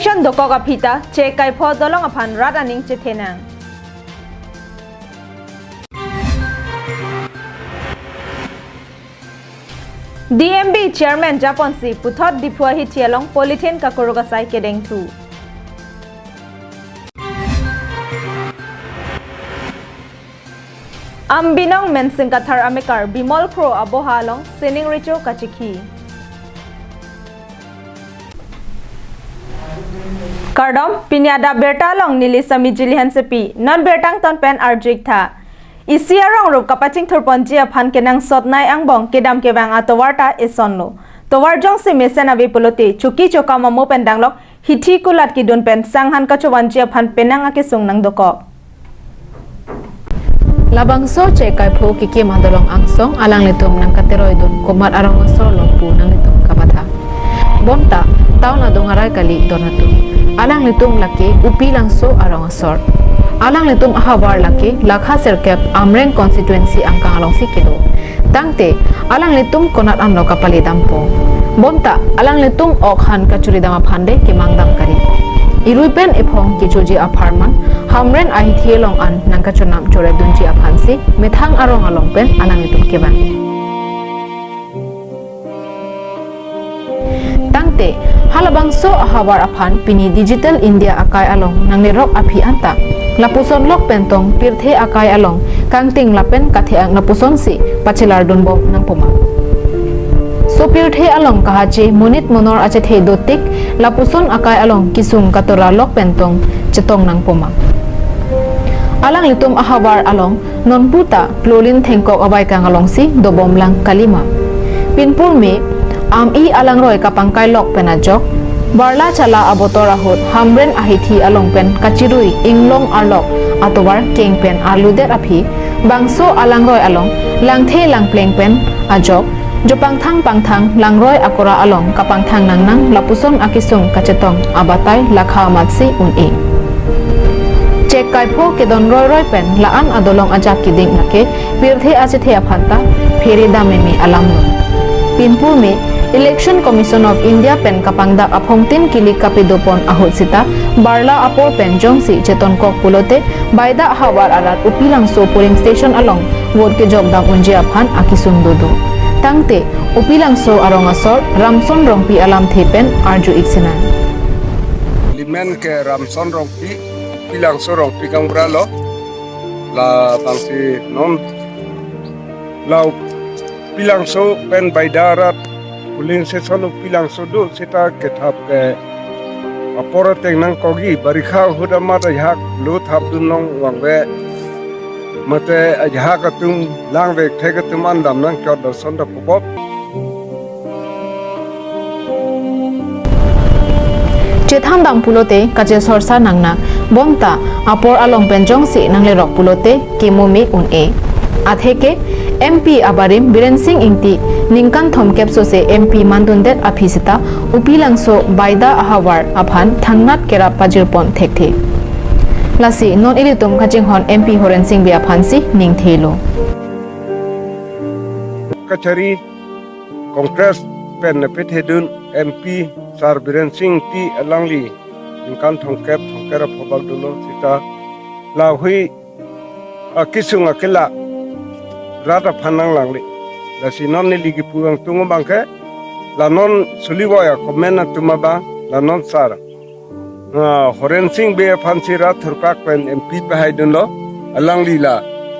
Nation doko kapita che kai pho dolong aphan rat aning che thenang DMB Chairman Japon si puthot diphua hi thialong polythene ka koroga sai kedeng thu Ambinong mensing kathar amekar bimol pro abohalong sining richo kachiki Kardom pinyada Abirta long nili sami jilihan sepi non bertang ton pen arjik tha isia rong rup kapaching thurpon jia phan kenang sotnai angbong kedam kewang atowarta isonno towar jong se mesen abi pulote chuki choka mamo pen danglok hithi kulat ki dun pen sanghan ka chowan jia phan penang ake sung nang doko Labangso che kai pho ki ke madolong angsong alang letum nang kateroy dun komat arong asor long pu nang letum kapatha bonta tauna dongarai kali donatu alang letum laki upi langso arong asor alang letum ahawar laki lakha serkep amreng constituency angkang along si kilo tangte alang letum konat anlo kapali dampo bonta alang letum okhan kachuri dama phande ke mangdam kari iruipen ephong ki choji apartment hamren ahi thielong an nangkachonam chore dunji aphansi methang arong along pen alang letum keban tangte halabangso ahawar aphan pini digital india akai along nangrok aphi anta lapuson lok pentong pirthe akai along kangting lapen katheang lapuson si pachilar dunbo nang poma so pirthe along kahache monit monor ache the dotik lapuson akai along kisung katora lok pentong chetong nang poma alang litum ahawar along non puta klolin thengkok abai kang along si dobom lang kalima pinpur me am i alang roi kapangkai lok penajok barla chala abotora hot hamren ahithi along pen kachirui inglong arlok atowar keng pen aludet aphi bangso alang roi along langthe langpleng pen ajok pangthang langroi akora along kapangthang nang lapuson akisung kachetong abatai lakha matsi uni cek kaipho kedon roi pen laan adolong ajak kiding nake pirthe achethe aphanta pheri damemi alam pinpur me Election Commission of India pen kapangda aphongtin kili kapidopon ahot sita barla apor pen jongsi cheton kok pulote baida hawar arat upilang so polling station along vote ke jogdam unji aphan akisung dodo tangte upilang so arong asor ramson rongpi alam thepen arju iksinan limen ke ramson rongpi upilang so rongpi kangbra lo la bangsi non la upilang so pen baida arat Ulin sesonu pilang sodo sita ketap ke apora tengnang kogi barikha huda mata hak lu thap dun nong wangwe mate ajha ka tum langwe thega tuman dam nang kyot do sonda pobop chetham dam pulote kaje sorsa nangna bonta apor along penjong si nangle rok pulote kemomi une atheke MP abarim Biren Singh ingti ningkan thomkep so se MP mandundet aphisita upilangso baida ahawar aphan thangnat kera pajirpon thekthi lasi non ilitum khaching hon MP Horen Singh bia phansi ningthelo kachari congress pen pethedun MP Sar Biren Singh ti alangli ningkan thongkera phobak dulo sita la hui akisung akela rata phanang langli la sinon ni ligi puang tungo bangke la non suliwaya komena tumaba la non sara Horen Singh be phansi rat thurkak pen MP bahaidun lo alang lila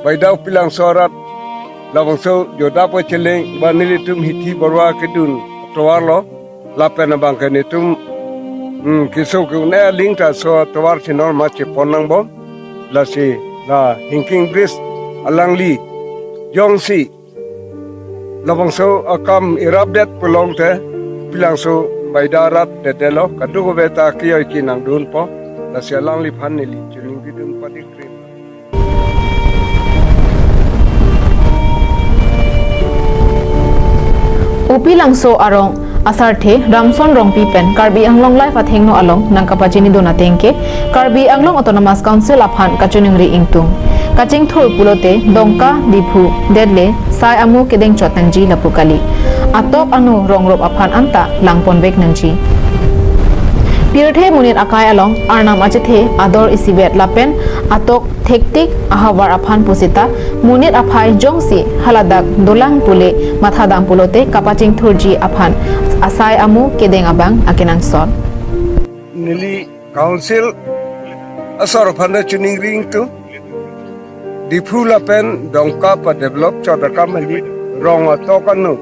baidau pilang sorat la bangso joda po cheleng banili tum hithi borwa kedun towar lo la pen bangke ni tum kiso ku ne lingta so towar chinor ma che ponang bo la si la hinking bridge alang li Yongsi labangso akam irabdet pulong te pilangso baidarat dedelo kadugo beta kiyoy kinang dun po la sialang liphan nili chuning bidun padikrim upilangso arong asarte ramson rongpi pen karbi anglong life athengno along nangkapachini donatengke karbi anglong autonomous council aphan kachuningri ingtung kaching thor pulote dongka diphu dedle sai amu kedeng chotangji lapukali atok anu rongrop aphan anta langpon bek nangji Pirthe munit akai along arnam achethe ador isibet lapen atok thektik ahawar aphan pusita munit aphai jongsi haladak dolang pule mathadam pulote kapaching thurji aphan asai amu kedeng abang akinang sot Nili council asor phanda chuning ring tu dipula pen dongka pa develop chodaka mali rong atokanu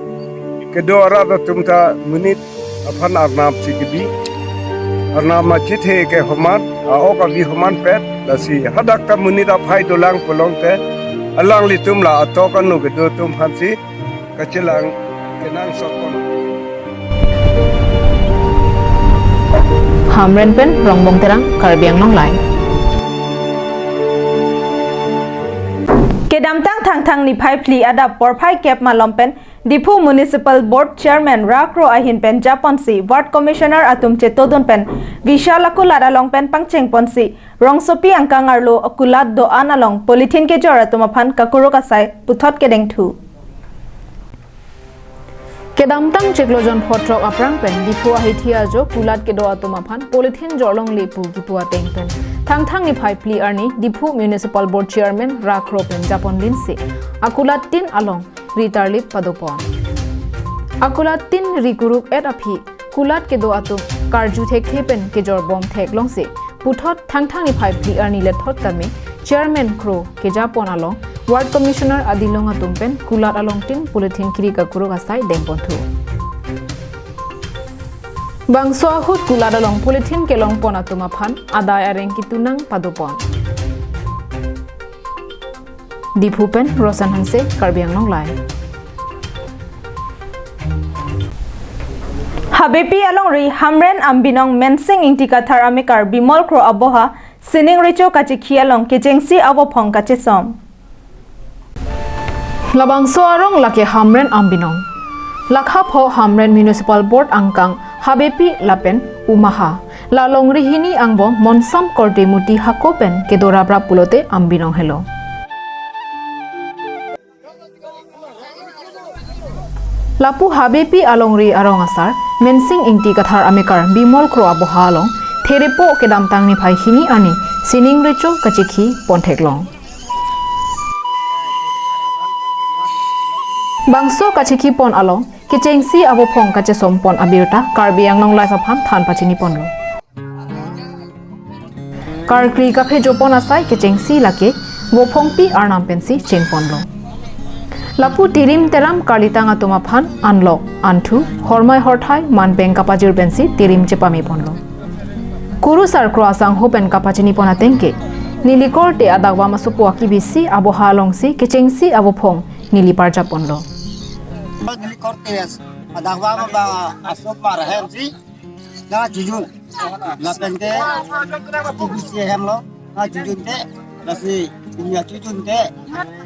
kedora da tumta munit aphan arnam sikibi arnam chithe ke homan ao ka bi homan pet lasi hadak ka munit aphai dolang polong te alang li tumla atokanu kedo tum hansi kachilang kenang sokon hamren pen rongbong terang karbiang nong lai Kedam tang thang ni phai pli adap por phai kep malom pen Dipu Municipal Board Chairman Rakro Ahin pen Japonsi Ward Commissioner atum chetodon pen Vishalakula along pen pangcheng ponsi rong sopi angkangarlo akulat do analong polythene ke jora tumaphan kakuro kasai puthot kedeng thu Kedam tang cheklojon photrok aprang pen dipu ahithia jo kulat kedo atumaphan polythene jorlong lepu gipua teng pen thang ni phai pli arni dipu Municipal Board Chairman Rakro pen Japon linsi akulat tin along ritarlip padopon akulat tin rikuruk et aphi kulat kedo atum karju thek thepen kejor bom thek longse puthot thang ni phai pli arni le thot kame Chairman Kro ke Japon along Ward Commissioner adilong atum pen kulat along tin polythene kiri kakuro kasai dengpon thu bangso ahut kulat along polythene ke long pon atuma phan adai areng kitunang padopon dipu pen rosan hanse karbiang nong lai Habepi along ri hamren ambinong mensing ingtika thar amikar bimol kro aboha sining richo kachikhi along kejengsi abo phong kachesom labangso arong lake hamren ambinong lakha pho hamren Municipal Board angkang habepi lapen umaha lalong rihini angbo monsam korte muti hakopen kedora bra pulote ambinong helo Lapu habepi alongri arong asar mensing ingti kathar amikar bimol kro aboha along therepo kedam tangni phai hini ani sining recho kachikhi pontheklong bangso kachikhi pon along kichengsi abo phong kache sompon abirta karbiang nong lai pham than pachini ponlo karkri kakhe jopon asai kichengsi lake go phongpi arnam pensi chengponlo Lapu tirim teram kalitanga tumaphan unlock antu hormai horthai manpeng kapajir pensi tirim chepami ponlo kuru sar croasang hopen kapachini pona tengke nilikor te adagwa masupu akibisi abo halongsi kechengsi abo phong nilipar japonlo nilikor te adagwa ma asop par hemsi na jujun na pente akibisi hemlo na jujun te nasi punya jujun te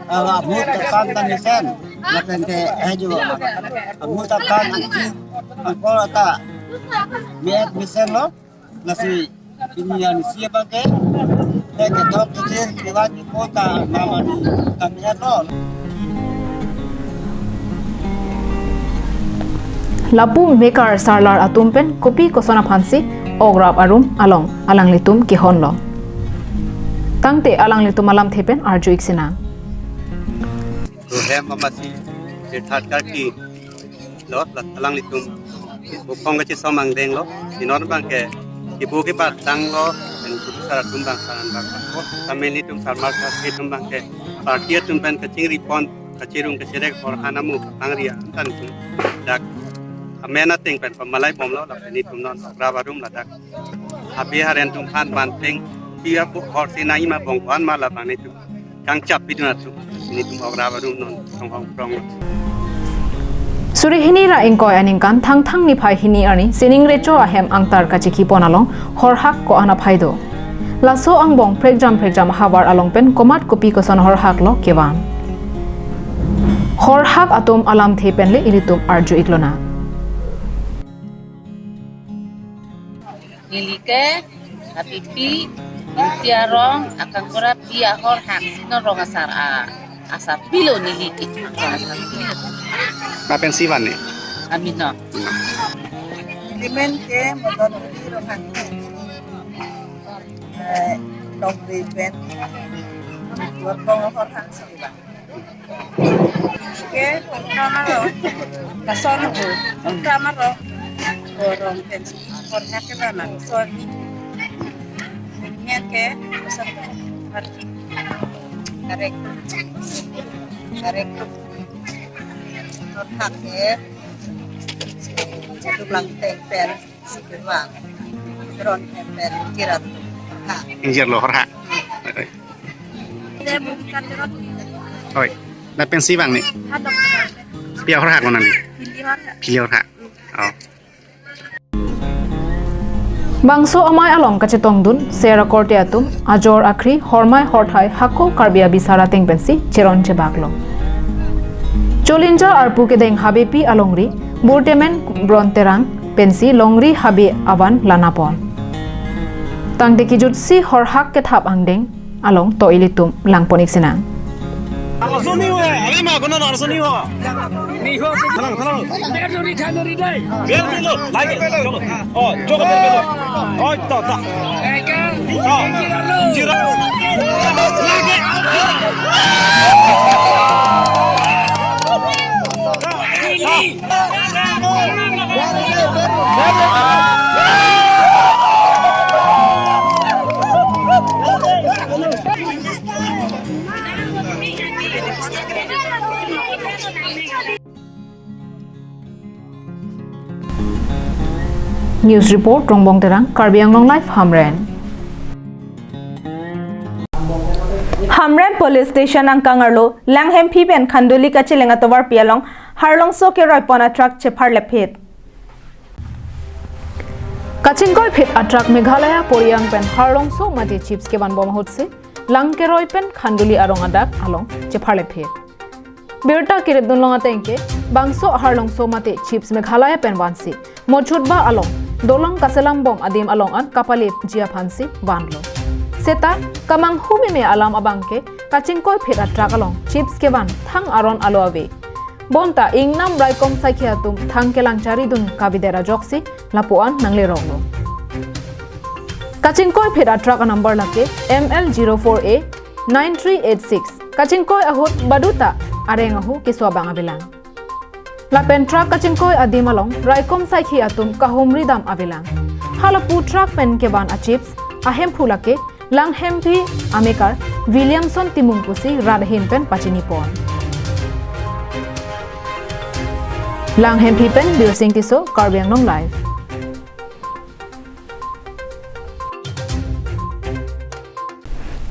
abu tekan dan nisen na pente hejo abu tekan angkol ata miet nisen lo nasi punya nisia pakai te ketok kecil lewat kota nama di kamian lo Lapu mekar sarlar atumpen kopi kosona phansi ograp arum along alang litum kihon lo tangte alang litum alam thepen arju iksina तो है ममासी सेठात काकी लो लतलांग लितुम बुफोंग के सोमांग देंग लो सिनोर बांग के इबु के बाद तांग लो N कुसारा तुम बांग सारान बांग को तमेली तुम सारमार का के तुम बांग के पार्टिया तुम पेन के चिंगरी पॉन कचिरुंग के चेरेक और हानामु तांगरिया तन तुम दाक अमेना तेंग पेन पमलाई बम लो लपनी तुम नॉन राबारुम लदाक अबे हरेन तुम फान मान तेंग पिया बु और सिनाई मा बंगवान मा लबाने तुम kang cap piduna tu ini tu orang baru non prong Suri hini ra engkoi aningkan thang ni phai hini ani sining recho ahem angtar kachiki ponalong horhak ko ana phaido laso angbong pregjam hawar along pen komat kopi koson horhak lo kewan horhak atom alam thepen le iritum arju iklona nilike habibi tiarong akan kora pia horhak sino rong asar pilo nilike asar pilo apa pensiwan ni amino Limen ke modal diri rohani. Long di pen buat bong orang sih oke nama lo kason lo nama lo orang pensi orang kena son ini ke besar karek orang ke satu lang temper sekitar drone temper kira Injir lo hora. dia bukan drone Oi, na pensi bang nih. ada Pia hora ko nani. pilihan Pilih hora. Oh. Bangso amai along kacetong dun sera korte atum ajor akri hormai horthai hakko karbia bisara teng pensi cheron chebaklo cholinja arpu ke deng habepi alongri burtemen bronterang pensi longri habe avan lanapon tangde kijut si horhak ke thap angdeng along toilitum langponik sinang Arsoni wa, ale ma kono arsoni wa. Ni ho, thalang thalang. Ber belo, lagi. Cholo. Oh, cholo ber belo. Oh, ta. Eka. Jiralo. Lagi. News report Rongbong Terang Karbi Anglong Live Hamren Police Station ang Kangarlo Langhem Piben Khanduli kachilenga towar pialong harlong so ke roipona truck chephar lephet Kachingkoi phit atrak Meghalaya Poriang pen harlong so mati chips ke ban bom hotse langke roipen Khanduli arong Adap along chephar lephet Abirta kirit dunlong atengke bangso harlong so mati chips Meghalaya pen bansi mochutba along dolong kaselam bom adim along an kapali jia phansi banlo seta kamang humi me alam abangke kachingkoi phit atrak along chips ke ban thang aron alo ave bonta ingnam raikom sakhiatum thang kelang chari dun kabidera joksi lapuan nangle ronglo kachingkoi phit atrak number lake ML04A 9386 kachingkoi ahut baduta areng ahu kiswa bang abilang Lapen truck kachingkoi adimalong raikom saikhi atum kahumri dam avilang halapu truck pen keban a chips ahem phulake lang hempi amekar Williamson timungpusi radhin pen pachini pon lang hempi pen birsing tiso Karbi Anglong Live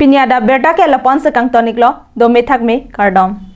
Pinyada Abirta ke lapon sa kang tonik lo do me thak me kardom